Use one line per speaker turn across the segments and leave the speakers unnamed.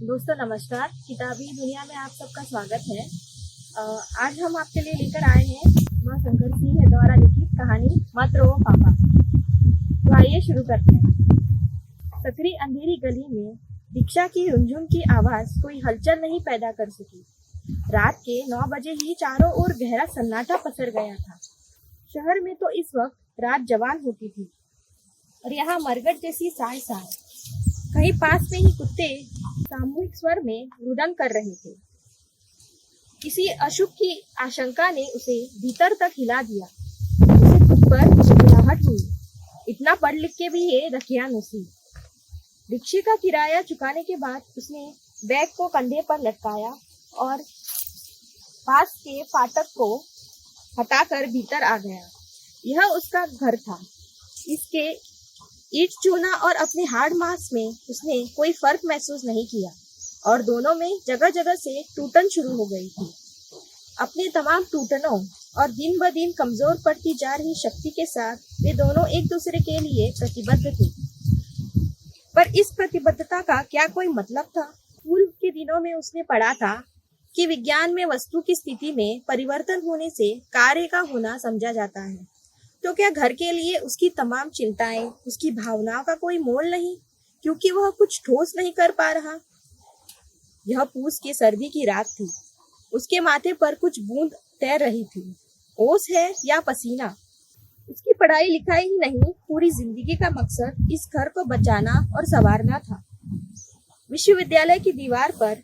दोस्तों नमस्कार। किताबी दुनिया में आप सबका स्वागत है। आज हम आपके लिए लेकर आए हैं माँ शंकर सिंह द्वारा लिखित कहानी मात्र वो पापा। तो आइए शुरू करते हैं। सकरी अंधेरी गली में दीक्षा की रुंझुन की आवाज कोई हलचल नहीं पैदा कर सकी। रात के 9 बजे ही चारों ओर गहरा सन्नाटा पसर गया था। शहर में तो इस वक्त रात जवान होती थी और यहाँ मरगट जैसी साय साय। कहीं पास में ही कुत्ते सामूहिक स्वर में रुदन कर रहे थे। किसी अशुभ की आशंका ने उसे भीतर तक हिला दिया। उसे खुद पर घबराहट हुई। इतना पढ़ लिख के भी ये रखिया नसीब। रिक्शे का किराया चुकाने के बाद उसने बैग को कंधे पर लटकाया और पास के फाटक को हटाकर भीतर आ गया। यह उसका घर था। इसके ईट चूना और अपने हार्ड मास में उसने कोई फर्क महसूस नहीं किया और दोनों में जगह जगह से टूटन शुरू हो गई थी। अपने तमाम टूटनों और दिन ब दिन कमजोर पड़ती जा रही शक्ति के साथ वे दोनों एक दूसरे के लिए प्रतिबद्ध थे। पर इस प्रतिबद्धता का क्या कोई मतलब था? स्कूल के दिनों में उसने पढ़ा था कि विज्ञान में वस्तु की स्थिति में परिवर्तन होने से कार्य का होना समझा जाता है। तो क्या घर के लिए उसकी तमाम चिंताएं, उसकी भावनाओं का कोई मोल नहीं, क्योंकि वह कुछ ठोस नहीं कर पा रहा? यह पूस के सर्दी की रात थी। उसके माथे पर कुछ बूंद तैर रही थी। ओस है या पसीना? उसकी पढ़ाई लिखाई ही नहीं, पूरी जिंदगी का मकसद इस घर को बचाना और संवारना था। विश्वविद्यालय की दीवार पर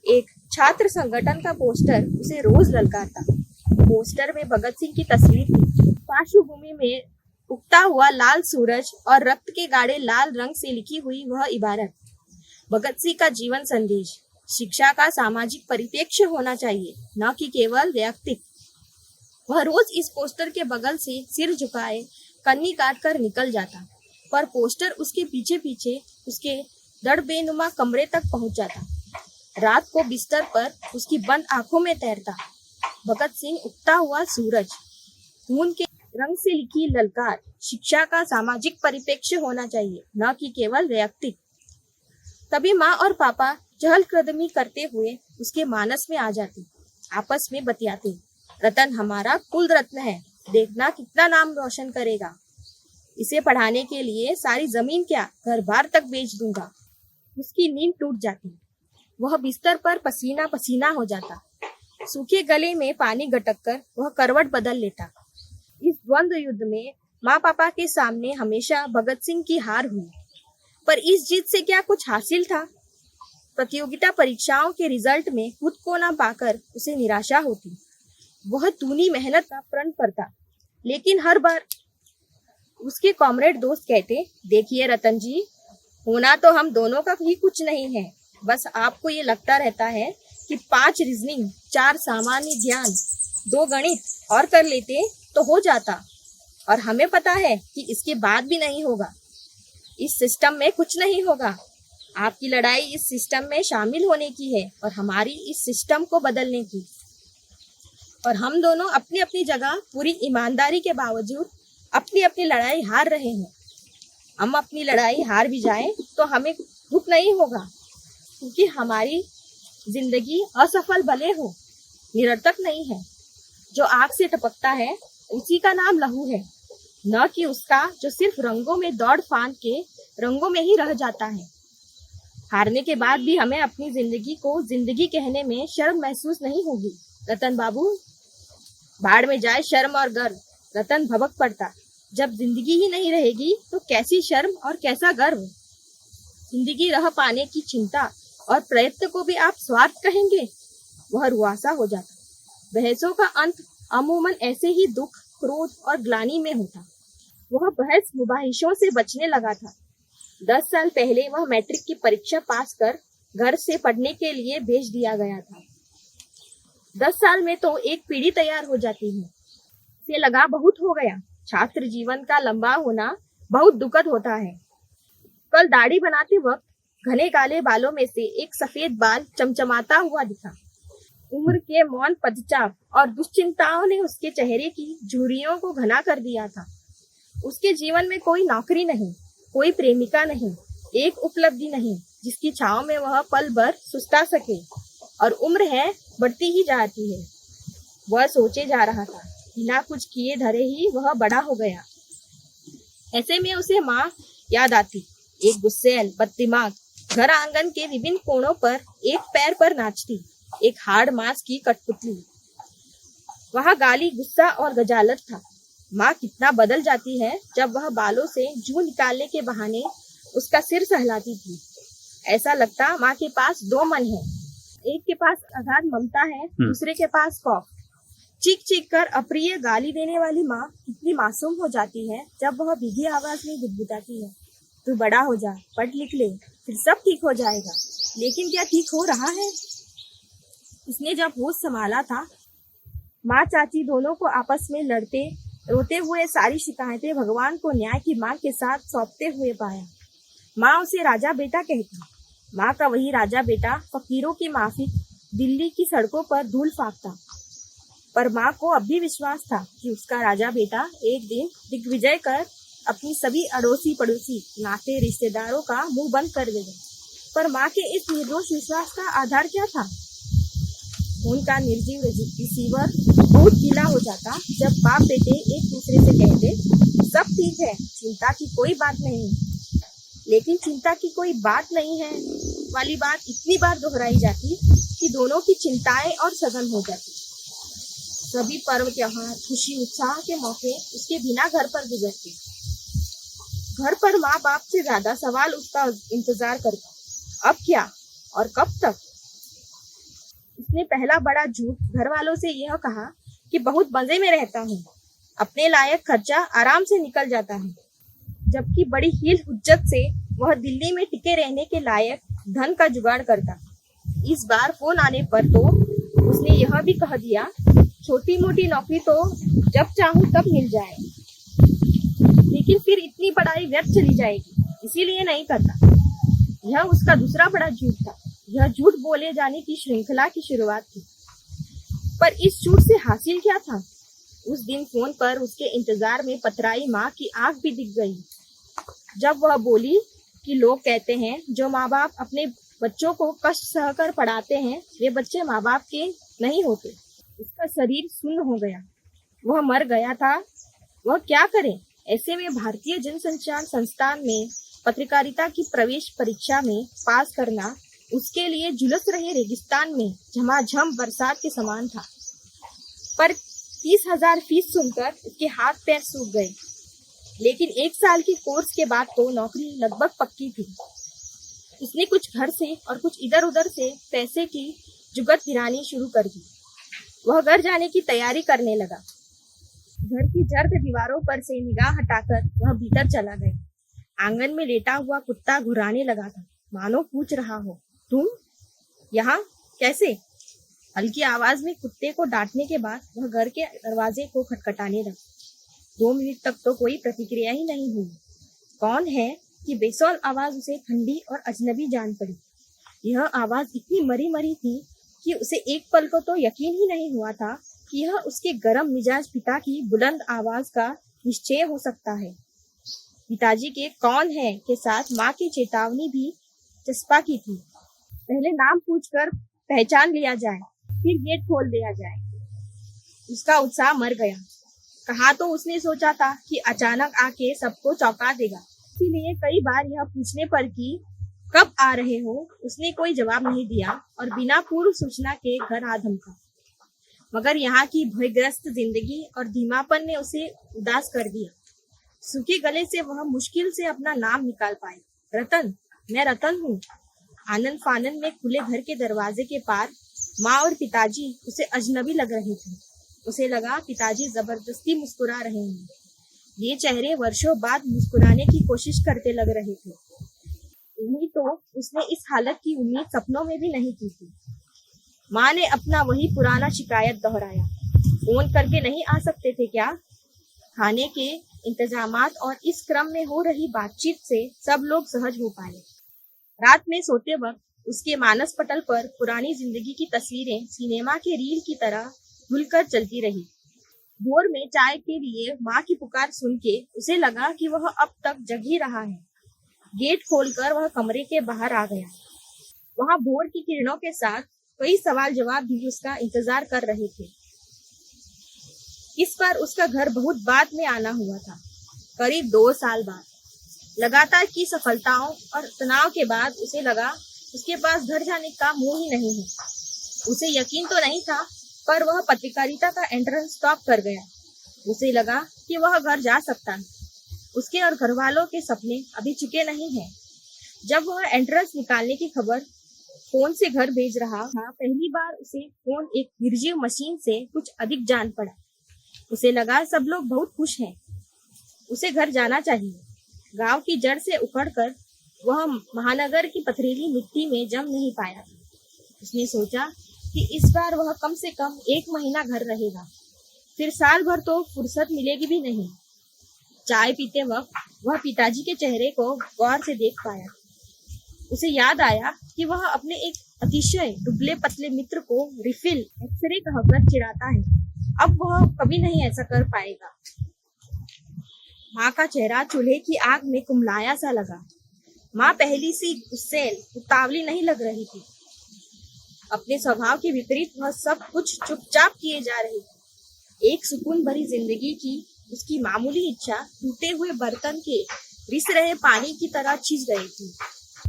एक छात्र संगठन का पोस्टर उसे रोज ललकारता। पोस्टर में भगत सिंह की तस्वीर थी। पार्श्वभूमि में उगता हुआ लाल सूरज और रक्त के गाढ़े लाल रंग से लिखी हुई वह इबारत, भगत सिंह का जीवन संदेश। शिक्षा का सामाजिक परिप्रेक्ष्य होना चाहिए, न कि केवल वैयक्तिक। वह रोज इस पोस्टर के बगल से सिर झुकाए कन्नी काट कर निकल जाता, पर पोस्टर उसके पीछे पीछे उसके दड़ बेनुमा कमरे तक पहुंच जाता। रात को बिस्तर पर उसकी बंद आंखों में तैरता भगत सिंह, उगता हुआ सूरज, खून के रंग से लिखी ललकार। शिक्षा का सामाजिक परिप्रेक्ष्य होना चाहिए, न कि केवल वैयक्तिक। तभी माँ और पापा चहलकदमी करते हुए उसके मानस में आ जाते। आपस में बतियाते, रतन हमारा कुल रत्न है, देखना कितना नाम रोशन करेगा। इसे पढ़ाने के लिए सारी जमीन क्या, घर बार तक बेच दूंगा। उसकी नींद टूट जाती। वह बिस्तर पर पसीना पसीना हो जाता। सूखे गले में पानी गटक कर वह करवट बदल लेता। इस द्वंद्व युद्ध में माँ पापा के सामने हमेशा भगत सिंह की हार हुई। पर इस जीत से क्या कुछ हासिल था? प्रतियोगिता परीक्षाओं के रिजल्ट में खुद को न पाकर उसे निराशा होती। वह तूनी मेहनत का प्रण करता, लेकिन हर बार उसके कॉमरेड दोस्त कहते, देखिए रतन जी, होना तो हम दोनों का ही कुछ नहीं है। बस आपको ये लगता रहता है कि 5 रीजनिंग, 4 सामान्य ज्ञान, 2 गणित और कर लेते तो हो जाता, और हमें पता है कि इसके बाद भी नहीं होगा। इस सिस्टम में कुछ नहीं होगा। आपकी लड़ाई इस सिस्टम में शामिल होने की है और हमारी इस सिस्टम को बदलने की। और हम दोनों अपनी अपनी जगह पूरी ईमानदारी के बावजूद अपनी अपनी लड़ाई हार रहे हैं। हम अपनी लड़ाई हार भी जाएं तो हमें दुख नहीं होगा, क्योंकि हमारी जिंदगी असफल भले हो, निरर्थक नहीं है। जो आग से टपकता है उसी का नाम लहू है, न कि उसका जो सिर्फ रंगों में दौड़ फांद के रंगों में ही रह जाता है। हारने के बाद भी हमें अपनी जिंदगी को जिंदगी कहने में शर्म महसूस नहीं होगी। रतन बाबू, बाढ़ में जाए शर्म और गर्व। रतन भबक पड़ता, जब जिंदगी ही नहीं रहेगी तो कैसी शर्म और कैसा गर्व। जिंदगी रह पाने की चिंता और प्रयत्न को भी आप स्वार्थ कहेंगे? वह रुआसा हो जाता। बहसों का अंत अमूमन ऐसे ही दुख, क्रोध और ग्लानि में होता। वह बहस मुबाहिशों से बचने लगा था। 10 साल पहले वह मैट्रिक की परीक्षा पास कर घर से पढ़ने के लिए भेज दिया गया था। 10 साल में तो एक पीढ़ी तैयार हो जाती है। से लगा बहुत हो गया। छात्र जीवन का लंबा होना बहुत दुखद होता है। कल दाढ़ी बनाते वक्त घने काले बालों में से एक सफेद बाल चमचमाता हुआ दिखा। उम्र के मौन पदचाप और दुश्चिंताओं ने उसके चेहरे की झुर्रियों को घना कर दिया था। उसके जीवन में कोई नौकरी नहीं, कोई प्रेमिका नहीं, एक उपलब्धि नहीं, जिसकी छांव में वह पल भर सुस्ता सके, और उम्र है बढ़ती ही जाती है। वह सोचे जा रहा था, बिना कुछ किए धरे ही वह बड़ा हो गया। ऐसे में उसे माँ याद आती, एक गुस्सैल बददिमाग घर आंगन के विभिन्न कोणों पर एक पैर पर नाचती, एक हाड़ मांस की कठपुतली। वह गाली, गुस्सा और गजालत था। माँ कितना बदल जाती है जब वह बालों से जूं निकालने के बहाने उसका सिर सहलाती थी। ऐसा लगता माँ के पास दो मन है, एक के पास अगाध ममता है, दूसरे के पास खौफ। चीख चीख कर अप्रिय गाली देने वाली माँ कितनी मासूम हो जाती है जब वह भीगी आवाज में गुदगुदाती है, तू बड़ा हो जा, पढ़ लिख ले, फिर सब ठीक हो जाएगा। लेकिन क्या ठीक हो रहा है? उसने जब होश संभाला था, माँ चाची दोनों को आपस में लड़ते रोते हुए सारी शिकायतें भगवान को न्याय की मांग के साथ सौंपते हुए पाया। माँ उसे राजा बेटा कहती। माँ का वही राजा बेटा फकीरों की माफिक दिल्ली की सड़कों पर धूल फाकता। पर माँ को अब भी विश्वास था कि उसका राजा बेटा एक दिन दिग्विजय कर अपनी सभी अड़ोसी पड़ोसी नाते रिश्तेदारों का मुंह बंद कर देगा। पर माँ के इस निर्दोष विश्वास का आधार क्या था? उनका निर्जीव रिसीवर बहुत गीला हो जाता जब बाप बेटे एक दूसरे से कहते, सब ठीक है, चिंता की कोई बात नहीं। लेकिन चिंता की कोई बात नहीं है वाली बात इतनी बार दोहराई जाती कि दोनों की चिंताएं और सघन हो जाती। सभी पर्व त्योहार, खुशी उत्साह के मौके उसके बिना घर पर गुजरते। घर पर माँ बाप से ज्यादा सवाल उसका इंतजार करता, अब क्या और कब तक। उसने पहला बड़ा झूठ घर वालों से यह कहा कि बहुत मजे में रहता हूँ, अपने लायक खर्चा आराम से निकल जाता है, जबकि बड़ी हील हुज्जत से वह दिल्ली में टिके रहने के लायक धन का जुगाड़ करता। इस बार फोन आने पर तो उसने यह भी कह दिया, छोटी मोटी नौकरी तो जब चाहूँ तब मिल जाए, लेकिन फिर इतनी पढ़ाई व्यर्थ चली जाएगी, इसीलिए नहीं करता। यह उसका दूसरा बड़ा झूठ था। यह झूठ बोले जाने की श्रृंखला की शुरुआत थी। पर इस झूठ से हासिल क्या था? उस दिन फोन पर उसके इंतजार में पतराई माँ की आंख भी दिख गई जब वह बोली कि लोग कहते हैं जो माँ बाप अपने बच्चों को कष्ट सहकर पढ़ाते हैं वे बच्चे माँ बाप के नहीं होते। उसका शरीर सुन्न हो गया, वह मर गया था। वह क्या करे? ऐसे में भारतीय जनसंचार संस्थान में पत्रकारिता की प्रवेश परीक्षा में पास करना उसके लिए झुलस रहे रेगिस्तान में झमाझम बरसात के समान था। पर 30,000 फीस सुनकर उसके हाथ पैर सूख गए। लेकिन 1 साल की कोर्स के बाद तो नौकरी लगभग पक्की थी। उसने कुछ घर से और कुछ इधर उधर से पैसे की जुगत गिरानी शुरू कर दी। वह घर जाने की तैयारी करने लगा। घर की जर्द दीवारों पर से निगाह हटाकर वह भीतर चला गया। आंगन में लेटा हुआ कुत्ता घुराने लगा था, मानो पूछ रहा हो, तुम यहाँ कैसे? हल्की आवाज में कुत्ते को डांटने के बाद वह घर के दरवाजे को खटखटाने लगा। 2 मिनट तक तो कोई प्रतिक्रिया ही नहीं हुई। कौन है कि बेसौल आवाज उसे ठंडी और अजनबी जान पड़ी। यह आवाज इतनी मरी मरी थी कि उसे एक पल को तो यकीन ही नहीं हुआ था कि यह उसके गरम मिजाज पिता की बुलंद आवाज का निश्चय हो सकता है। पिताजी के कौन है के साथ माँ की चेतावनी भी चस्पा की थी। पहले नाम पूछकर पहचान लिया जाए, फिर गेट खोल दिया जाए। उसका उत्साह मर गया। कहा तो उसने सोचा था कि अचानक आके सबको चौंका देगा, इसीलिए कई बार यह पूछने पर कि कब आ रहे हो उसने कोई जवाब नहीं दिया और बिना पूर्व सूचना के घर आ धमका। मगर यहाँ की भयग्रस्त जिंदगी और धीमापन ने उसे उदास कर दिया। सूखे गले से वह मुश्किल से अपना नाम निकाल पाए। रतन, मैं रतन हूँ। आनन फानन में खुले घर के दरवाजे के पार माँ और पिताजी उसे अजनबी लग रहे थे। उसे लगा पिताजी जबरदस्ती मुस्कुरा रहे हैं। ये चेहरे वर्षों बाद मुस्कुराने की कोशिश करते लग रहे थे। यही तो उसने इस हालत की उम्मीद सपनों में भी नहीं की थी। माँ ने अपना वही पुराना शिकायत दोहराया, फोन करके नहीं आ सकते थे क्या? खाने के इंतजामात और इस क्रम में हो रही बातचीत से सब लोग सहज हो पाए। रात में सोते वक्त उसके मानस पटल पर पुरानी जिंदगी की तस्वीरें सिनेमा के रील की तरह घुलकर चलती रही। भोर में चाय के लिए माँ की पुकार सुन के उसे लगा कि वह अब तक जग ही रहा है। गेट खोलकर वह कमरे के बाहर आ गया। वहां भोर की किरणों के साथ कई सवाल जवाब भी उसका इंतजार कर रहे थे। इस बार उसका घर बहुत बाद में आना हुआ था, करीब 2 साल बाद। लगातार की सफलताओं और तनाव के बाद उसे लगा उसके पास घर जाने का मुंह ही नहीं है। उसे यकीन तो नहीं था, पर वह पत्रकारिता का एंट्रेंस टॉप कर गया। उसे लगा कि वह घर जा सकता है। उसके और घर वालों के सपने अभी चुके नहीं हैं। जब वह एंट्रेंस निकालने की खबर फोन से घर भेज रहा था, पहली बार उसे फोन एक निर्जीव मशीन से कुछ अधिक जान पड़ा। उसे लगा सब लोग बहुत खुश हैं। उसे घर जाना चाहिए। गांव की जड़ से उखड़कर वह महानगर की पथरीली मिट्टी में जम नहीं पाया। उसने सोचा कि इस बार वह कम से कम 1 महीना घर रहेगा, फिर साल भर तो फुर्सत मिलेगी भी नहीं। चाय पीते वक्त वह पिताजी के चेहरे को गौर से देख पाया। उसे याद आया कि वह अपने एक अतिशय दुबले पतले मित्र को रिफिल एक्सरे कहकर चिढ़ाता है। अब वह कभी नहीं ऐसा कर पाएगा। माँ का चेहरा चूल्हे की आग में कुम्हलाया सा लगा। माँ पहली सी गुस्सैल उतावली नहीं लग रही थी। अपने स्वभाव के विपरीत वह सब कुछ चुपचाप किए जा रही थी। एक सुकून भरी जिंदगी की उसकी मामूली इच्छा टूटे हुए बर्तन के रिस रहे पानी की तरह छिज गई थी।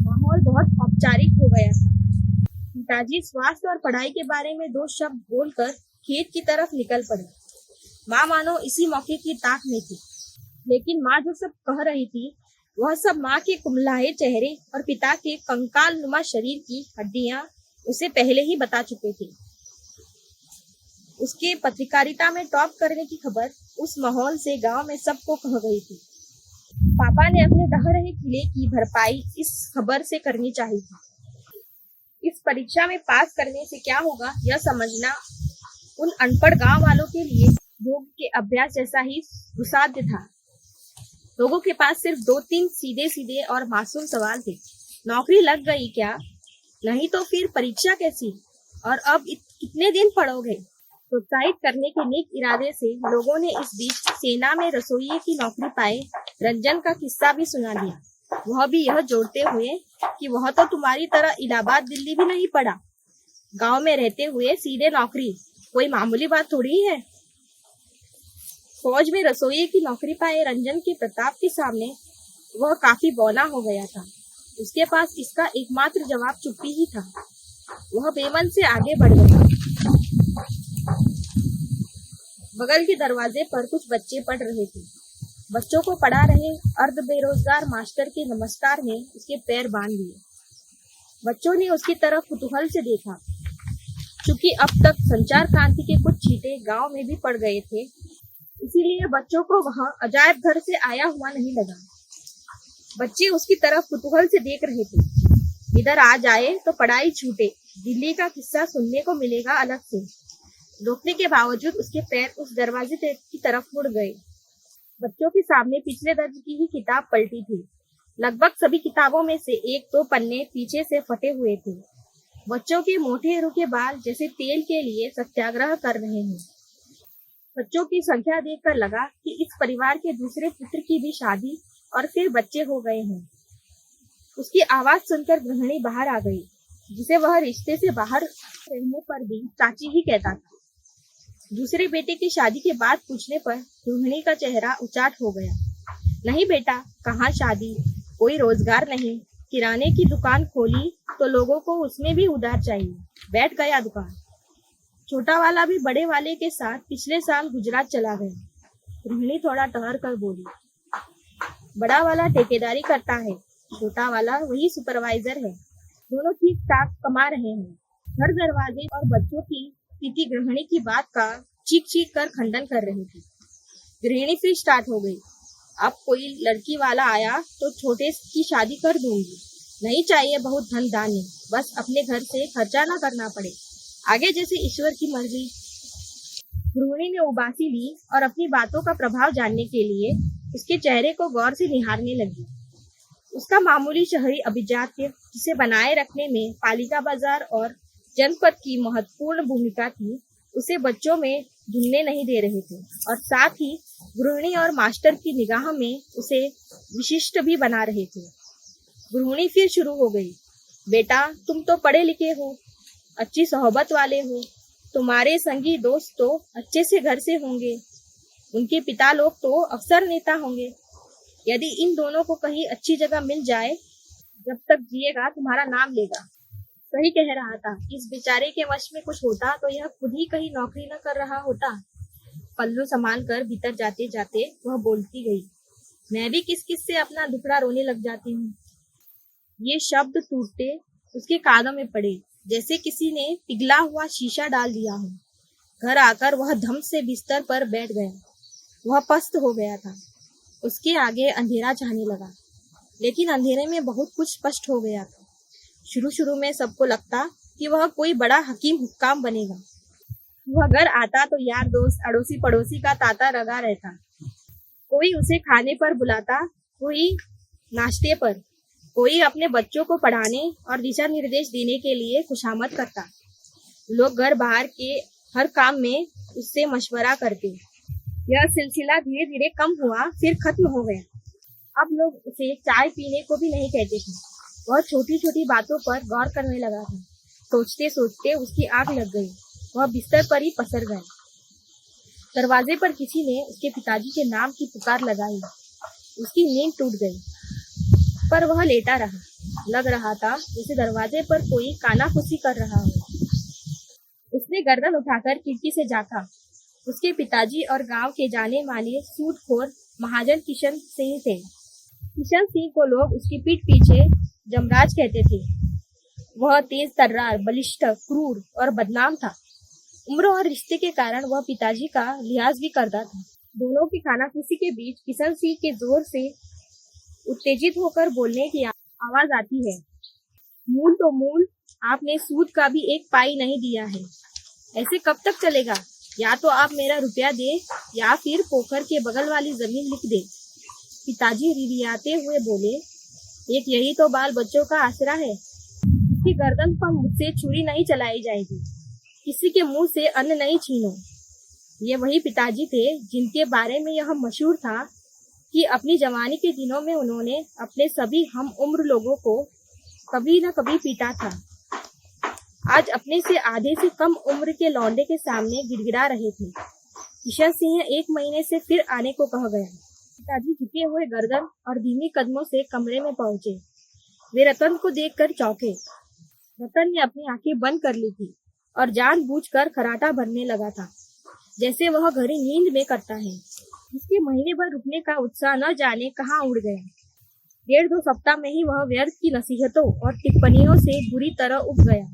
माहौल बहुत औपचारिक हो गया था। पिताजी स्वास्थ्य और पढ़ाई के बारे में 2 शब्द बोलकर खेत की तरफ निकल पड़े। माँ मानो इसी मौके की ताक में थी। लेकिन माँ जो सब कह रही थी वह सब माँ के कुम्हलाए चेहरे और पिता के कंकाल नुमा शरीर की हड्डियां उसे पहले ही बता चुके थे। उसके पत्रकारिता में टॉप करने की खबर उस माहौल से गांव में सबको कह गई थी। पापा ने अपने ढह रहे किले की भरपाई इस खबर से करनी चाहिए थी। इस परीक्षा में पास करने से क्या होगा यह समझना उन अनपढ़ गांव वालों के लिए योग के अभ्यास जैसा ही दुस्साध्य था। लोगों के पास सिर्फ 2-3 सीधे सीधे और मासूम सवाल थे। नौकरी लग गई क्या? नहीं तो फिर परीक्षा कैसी? और अब कितने दिन पढ़ोगे? प्रोत्साहित करने के नेक इरादे से लोगों ने इस बीच सेना में रसोइये की नौकरी पाए रंजन का किस्सा भी सुना दिया। वह भी यह जोड़ते हुए कि वह तो तुम्हारी तरह इलाहाबाद दिल्ली भी नहीं पढ़ा। गांव में रहते हुए सीधे नौकरी कोई मामूली बात थोड़ी है। फौज में रसोइये की नौकरी पाए रंजन के प्रताप के सामने वह काफी बौना हो गया था। उसके पास इसका एकमात्र जवाब चुप्पी ही था। वह बेमन से आगे बढ़ गया। बगल के दरवाजे पर कुछ बच्चे पढ़ रहे थे। बच्चों को पढ़ा रहे अर्ध बेरोजगार मास्टर के नमस्कार ने उसके पैर बांध लिए। बच्चों ने उसकी तरफ कुतूहल से देखा। चूंकि अब तक संचार क्रांति के कुछ छींटे गांव में भी पड़ गए थे, इसीलिए बच्चों को वह अजायब घर से आया हुआ नहीं लगा। बच्चे उसकी तरफ कुतूहल से देख रहे थे। इधर आ जाए तो पढ़ाई छूटे, दिल्ली का किस्सा सुनने को मिलेगा अलग से। रोकने के बावजूद उसके पैर उस दरवाजे की तरफ मुड़ गए। बच्चों के सामने पिछले दर्ज की ही किताब पलटी थी। लगभग सभी किताबों में से 1-2 पन्ने पीछे से फटे हुए थे। बच्चों के मोटे रुके बाल जैसे तेल के लिए सत्याग्रह कर रहे हैं। बच्चों की संख्या देखकर लगा कि इस परिवार के दूसरे पुत्र की भी शादी और फिर बच्चे हो गए हैं। उसकी आवाज सुनकर गृहिणी बाहर आ गई, जिसे वह रिश्ते से बाहर रहने पर भी चाची ही कहता था। दूसरे बेटे की शादी के बाद पूछने पर गृहिणी का चेहरा उचाट हो गया। नहीं बेटा, कहाँ शादी, कोई रोजगार नहीं। किराने की दुकान खोली तो लोगों को उसमें भी उधार चाहिए, बैठ गया दुकान। छोटा वाला भी बड़े वाले के साथ पिछले साल गुजरात चला गया। गृहिणी थोड़ा ठहर कर बोली, बड़ा वाला ठेकेदारी करता है, छोटा वाला वही सुपरवाइजर है। दोनों ठीक ठाक कमा रहे हैं। घर दरवाजे और बच्चों की स्थिति गृहिणी की बात का चीख चीख कर खंडन कर रही थी। गृहिणी फिर स्टार्ट हो गई, अब कोई लड़की वाला आया तो छोटे की शादी कर दूंगी। नहीं चाहिए बहुत धन धान्य, बस अपने घर से खर्चा ना करना पड़े, आगे जैसे ईश्वर की मर्जी। गृहिणी ने उबासी ली और अपनी बातों का प्रभाव जानने के लिए उसके चेहरे को गौर से निहारने लगी। उसका मामूली शहरी अभिजात्य, जिसे बनाए रखने में पालिका बाजार और जनपद की महत्वपूर्ण भूमिका थी, उसे बच्चों में ढूंढने नहीं दे रहे थे और साथ ही गृहिणी और मास्टर की निगाह में उसे विशिष्ट भी बना रहे थे। गृहिणी फिर शुरू हो गई। बेटा, तुम तो पढ़े लिखे हो, अच्छी सोहबत वाले हो, तुम्हारे संगी दोस्त तो अच्छे से घर से होंगे, उनके पिता लोग तो अफसर नेता होंगे। यदि इन दोनों को कहीं अच्छी जगह मिल जाए, जब तक जिएगा तुम्हारा नाम लेगा। सही कह रहा था। इस बेचारे के वश में कुछ होता तो यह खुद ही कहीं नौकरी न कर रहा होता। पल्लू संभाल कर भीतर जाते जाते वह बोलती गई, मैं भी किस किस से अपना दुखड़ा रोने लग जाती हूँ। ये शब्द टूटते उसके कानों में पड़े, जैसे किसी ने पिघला हुआ शीशा डाल दिया हो। घर आकर वह धम से बिस्तर पर बैठ गया। वह पस्त हो गया था। उसके आगे अंधेरा छाने लगा, लेकिन अंधेरे में बहुत कुछ स्पष्ट हो गया था। शुरू शुरू में सबको लगता कि वह कोई बड़ा हकीम हुक्काम बनेगा। वह घर आता तो यार दोस्त अड़ोसी पड़ोसी का तांता लगा रहता। कोई उसे खाने पर बुलाता, कोई नाश्ते पर, कोई अपने बच्चों को पढ़ाने और दिशा निर्देश देने के लिए खुशामद करता। लोग घर बाहर के हर काम में उससे मशवरा करते। यह सिलसिला धीरे धीरे कम हुआ, फिर खत्म हो गया। अब लोग उसे चाय पीने को भी नहीं कहते थे। वह छोटी छोटी बातों पर गौर करने लगा था। सोचते सोचते उसकी आग लग गई। वह बिस्तर पर ही पसर गया। दरवाजे पर किसी ने उसके पिताजी के नाम की पुकार लगाई। उसकी नींद टूट गई, पर वह लेटा रहा। लग रहा था जैसे दरवाजे पर कोई कानाफूसी कर रहा हो। उसने गर्दन उठाकर खिड़की से झांका। उसके पिताजी और गांव के जाने माने सूटखोर महाजन किशन सिंह थे। किशन सिंह को लोग उसकी पीठ पीछे जमराज कहते थे। वह तेज तर्रार, बलिष्ठ, क्रूर और बदनाम था। उम्र और रिश्ते के कारण वह पिताजी का लिहाज भी करता था। दोनों की कानाफूसी के बीच किशन सिंह के जोर से उत्तेजित होकर बोलने की आवाज आती है, मूल तो मूल, आपने सूद का भी एक पाई नहीं दिया है। ऐसे कब तक चलेगा? या तो आप मेरा रुपया दे या फिर पोखर के बगल वाली जमीन लिख दे। पिताजी रिरियाते हुए बोले, एक यही तो बाल बच्चों का आसरा है। इसकी गर्दन पर मुझसे छुरी नहीं चलाई जाएगी। किसी के मुंह से अन्न नहीं छीनो। ये वही पिताजी थे जिनके बारे में यह मशहूर था कि अपनी जवानी के दिनों में उन्होंने अपने सभी हम उम्र लोगों को कभी न कभी पीटा था। आज अपने से आधे से कम उम्र के लौंडे के सामने गिड़गिड़ा रहे थे। किशन सिंह 1 महीने से फिर आने को कह गया। पिताजी झुके हुए गर्दन और धीमी कदमों से कमरे में पहुंचे। वे रतन को देखकर चौंके। रतन ने अपनी आंखें बंद कर ली थी और जानबूझकर खराटा भरने लगा था, जैसे वह घड़ी नींद में करता है। इसके महीने भर रुकने का उत्साह न जाने कहाँ उड़ गया। 1.5-2 सप्ताह में ही वह व्यर्थ की नसीहतों और टिप्पणियों से बुरी तरह उब गया।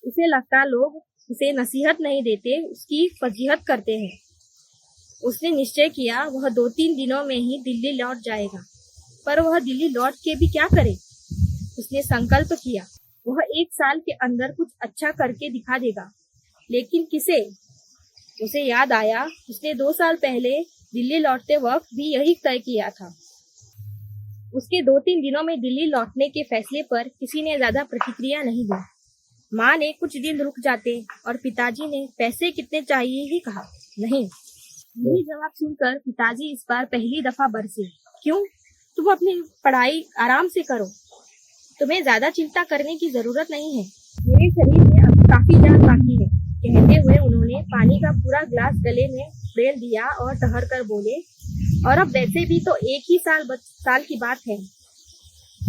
उसे लगता लोग उसे नसीहत नहीं देते, उसकी फजीहत करते हैं। उसने निश्चय किया वह 2-3 दिनों में ही दिल्ली लौट जाएगा। पर वह दिल्ली लौट के भी क्या करे? उसने संकल्प किया वह 1 साल के अंदर कुछ अच्छा करके दिखा देगा। लेकिन किसे? उसे याद आया उसने 2 साल पहले दिल्ली लौटते वक्त भी यही तय किया था। उसके 2-3 दिनों में दिल्ली लौटने के फैसले पर किसी ने ज्यादा प्रतिक्रिया नहीं दी। माँ ने कुछ दिन रुक जाते और पिताजी ने पैसे कितने चाहिए ही कहा। नहीं। यही जवाब सुनकर पिताजी इस बार पहली दफा बरसे। क्यों? तुम अपनी पढ़ाई आराम से करो, तुम्हें ज्यादा चिंता करने की जरूरत नहीं है। मेरे शरीर में अब काफी जान बाकी है। कहते हुए उन्होंने पानी का पूरा ग्लास गले में डेल दिया और ठहर कर बोले, और अब वैसे भी तो 1 ही साल की बात है।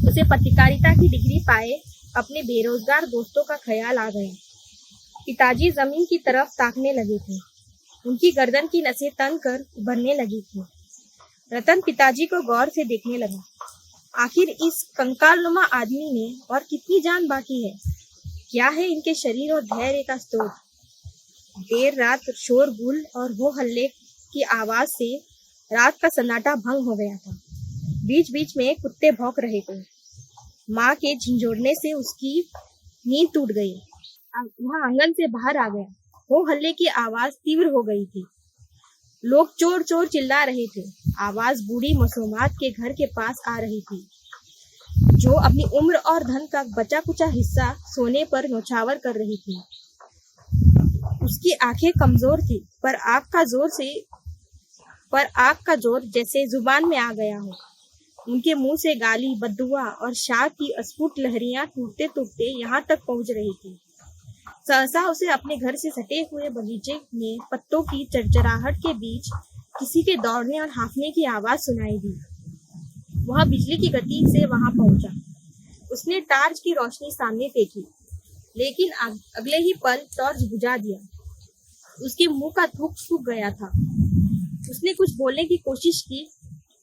उसे पत्रकारिता की डिग्री पाए अपने बेरोजगार दोस्तों का ख्याल आ गया। पिताजी जमीन की तरफ ताकने लगे थे। उनकी गर्दन की नसें तन कर उभरने लगी थी। रतन पिताजी को गौर से देखने लगा। आखिर इस कंकालनुमा आदमी में और कितनी जान बाकी है? क्या है इनके शरीर और धैर्य का स्रोत? देर रात शोरगुल और हो हल्ले की आवाज से रात का सन्नाटा भंग हो गया था। बीच बीच में कुत्ते भौंक रहे थे। माँ के झिंझोड़ने से उसकी नींद टूट गई। वह आंगन से बाहर आ गया। हो हल्ले की आवाज तीव्र हो गई थी। लोग चोर चोर चिल्ला रहे थे। आवाज बूढ़ी मसूमात के घर के पास आ रही थी, जो अपनी उम्र और धन का बचा कुचा हिस्सा सोने पर न्यौछावर कर रही थी। उसकी आंखें कमजोर थी, पर आग का जोर जैसे जुबान में आ गया हो। उनके मुंह से गाली, बद्दुआ और शाप की अस्फुट लहरियां टूटते टूटते यहाँ तक पहुंच रही थी। सहसा उसे अपने घर से सटे हुए बगीचे में पत्तों की चरचराहट के बीच किसी के दौड़ने और हाँफने की आवाज सुनाई दी। वह बिजली की गति से वहां पहुंचा। उसने टार्च की रोशनी सामने फेंकी, लेकिन अगले ही पल टॉर्च बुझा दिया। उसके मुंह का थूक सूख गया था। उसने कुछ बोलने की कोशिश की,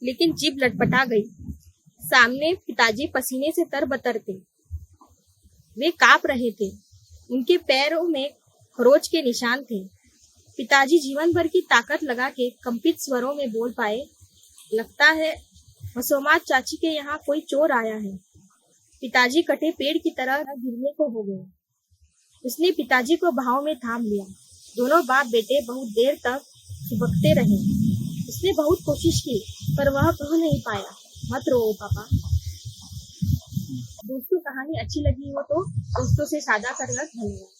लेकिन जीभ लटपटा गई। सामने पिताजी पसीने से तरबतर थे। वे कांप रहे थे। उनके पैरों में खरोच के निशान थे। पिताजी जीवन भर की ताकत लगा के कंपित स्वरों में बोल पाए, लगता है मसोमात चाची के यहाँ कोई चोर आया है। पिताजी कटे पेड़ की तरह गिरने को हो गए। उसने पिताजी को बाहों में थाम लिया। दोनों बाप बेटे बहुत देर तक चिपकते रहे। उसने बहुत कोशिश की, पर वह कह नहीं पाया, मत रो पापा। दोस्तों, कहानी अच्छी लगी हो तो दोस्तों से साझा करना धन्यवाद।